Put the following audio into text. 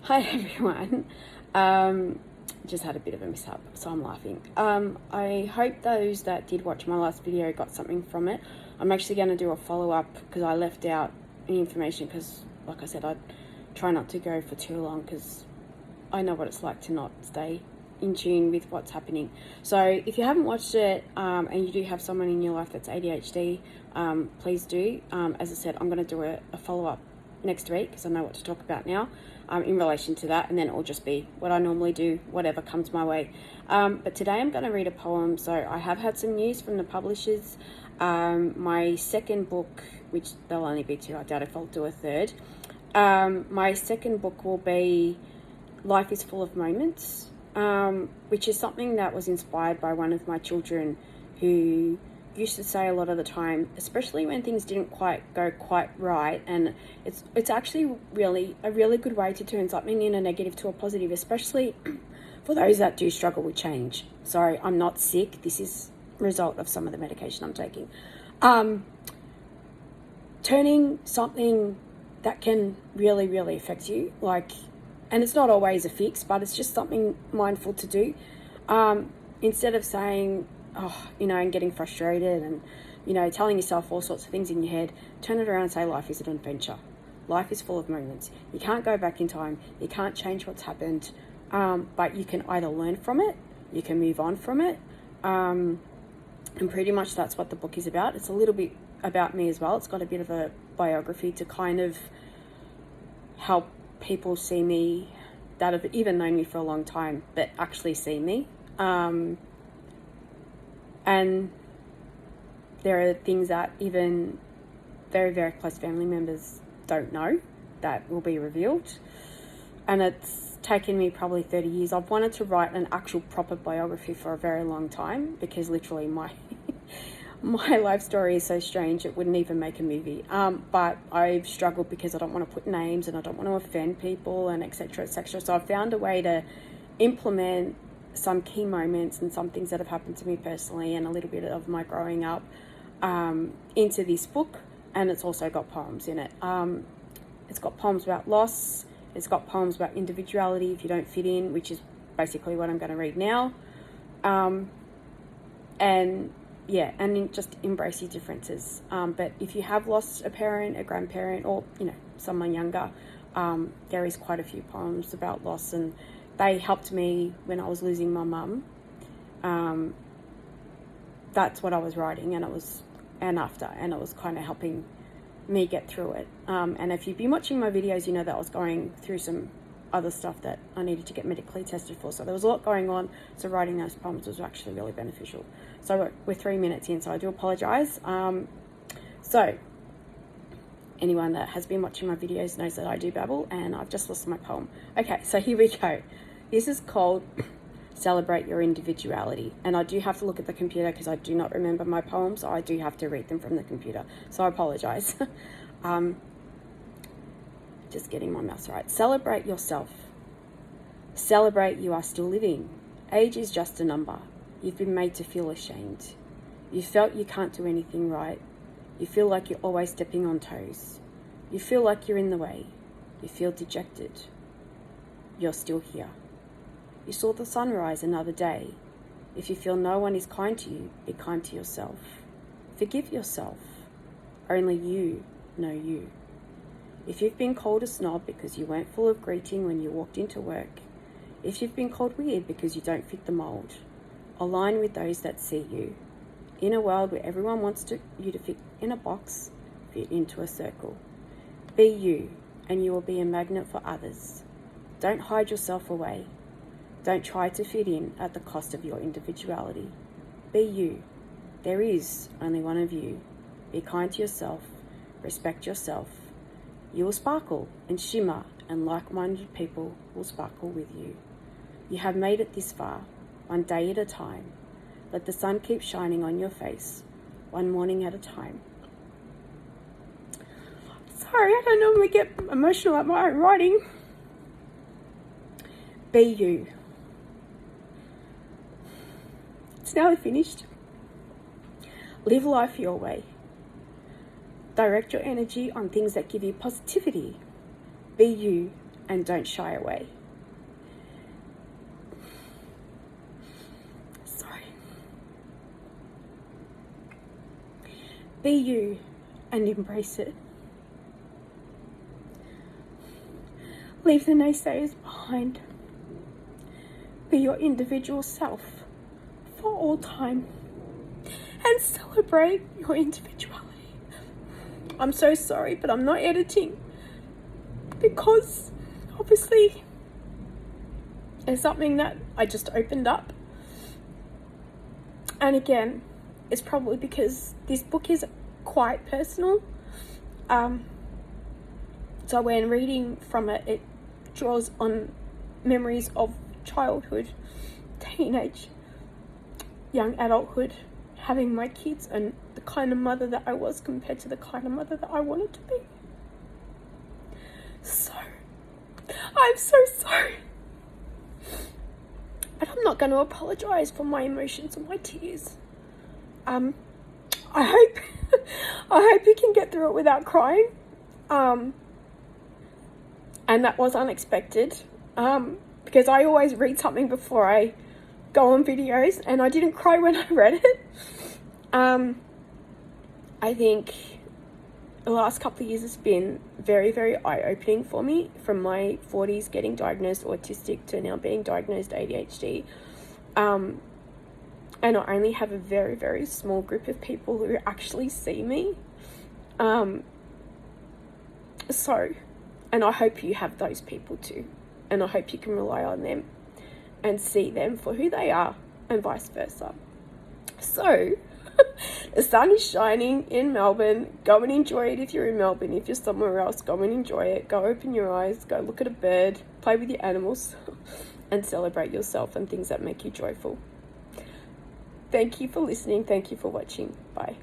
Hi everyone. Just had a bit of a mishap, so I'm laughing. I hope those that did watch my last video got something from it. I'm actually going to do a follow-up because I left out information because, like I said, I try not to go for too long because I know what it's like to not stay in tune with what's happening. So if you haven't watched it and you do have someone in your life that's ADHD, please do. As I said, I'm going to do a follow-up next week because I know what to talk about now in relation to that, and then it will just be what I normally do, whatever comes my way. But today I'm going to read a poem. So I have had some news from the publishers. My second book, which there'll only be two, I doubt if I'll do a third. My second book will be Life is Full of Moments, which is something that was inspired by one of my children who used to say a lot of the time, especially when things didn't go quite right, and it's actually a really good way to turn something in a negative to a positive, especially for those that do struggle with change. Sorry, I'm not sick. This is a result of some of the medication I'm taking. Turning something that can really, really affect you, and it's not always a fix, but it's just something mindful to do. Instead of saying, and getting frustrated and, telling yourself all sorts of things in your head, turn it around and say life is an adventure. Life is full of moments. You can't go back in time. You can't change what's happened, but you can either learn from it, you can move on from it, and pretty much that's what the book is about. It's a little bit about me as well. It's got a bit of a biography to kind of help people see me that have even known me for a long time, but actually see me. And there are things that even very, very close family members don't know that will be revealed. And it's taken me probably 30 years. I've wanted to write an actual proper biography for a very long time because literally my life story is so strange it wouldn't even make a movie. But I've struggled because I don't want to put names and I don't want to offend people and etc. etc. So I've found a way to implement some key moments and some things that have happened to me personally and a little bit of my growing up into this book, and it's also got poems in it. It's got poems about loss, it's got poems about individuality, if you don't fit in, which is basically what I'm going to read now, and just embrace your differences. But if you have lost a parent, a grandparent, or someone younger, there is quite a few poems about loss, and they helped me when I was losing my mum. That's what I was writing, and it was kind of helping me get through it. And if you've been watching my videos, you know that I was going through some other stuff that I needed to get medically tested for. So there was a lot going on. So writing those poems was actually really beneficial. So we're 3 minutes in, so I do apologize. So anyone that has been watching my videos knows that I do babble, and I've just lost my poem. Okay, so here we go. This is called Celebrate Your Individuality. And I do have to look at the computer because I do not remember my poems, so I do have to read them from the computer. So I apologize. Just getting my mouth right. Celebrate yourself. Celebrate you are still living. Age is just a number. You've been made to feel ashamed. You felt you can't do anything right. You feel like you're always stepping on toes. You feel like you're in the way. You feel dejected. You're still here. You saw the sunrise another day. If you feel no one is kind to you, be kind to yourself. Forgive yourself. Only you know you. If you've been called a snob because you weren't full of greeting when you walked into work, if you've been called weird because you don't fit the mold, align with those that see you. In a world where everyone wants you to fit in a box, fit into a circle. Be you, and you will be a magnet for others. Don't hide yourself away. Don't try to fit in at the cost of your individuality. Be you. There is only one of you. Be kind to yourself. Respect yourself. You will sparkle and shimmer, and like-minded people will sparkle with you. You have made it this far, one day at a time. Let the sun keep shining on your face, one morning at a time. Sorry, I don't normally get emotional at my own writing. Be you. It's nearly finished. Live life your way. Direct your energy on things that give you positivity. Be you and don't shy away. Sorry. Be you and embrace it. Leave the naysayers behind. Be your individual self for all time and celebrate your individuality. I'm so sorry, but I'm not editing because obviously it's something that I just opened up. And again, it's probably because this book is quite personal. So when reading from it, it draws on memories of childhood, teenage, young adulthood, having my kids, and the kind of mother that I was compared to the kind of mother that I wanted to be. So, I'm so sorry. But I'm not going to apologise for my emotions and my tears. I hope you can get through it without crying. And that was unexpected. Because I always read something before I go on videos, and I didn't cry when I read it. I think the last couple of years has been very, very eye-opening for me, from my 40s getting diagnosed autistic to now being diagnosed ADHD. And I only have a very, very small group of people who actually see me. And I hope you have those people too. And I hope you can rely on them and see them for who they are, and vice versa. So, the sun is shining in Melbourne. Go and enjoy it if you're in Melbourne. If you're somewhere else, go and enjoy it. Go open your eyes, go look at a bird, play with your animals, and celebrate yourself and things that make you joyful. Thank you for listening. Thank you for watching. Bye.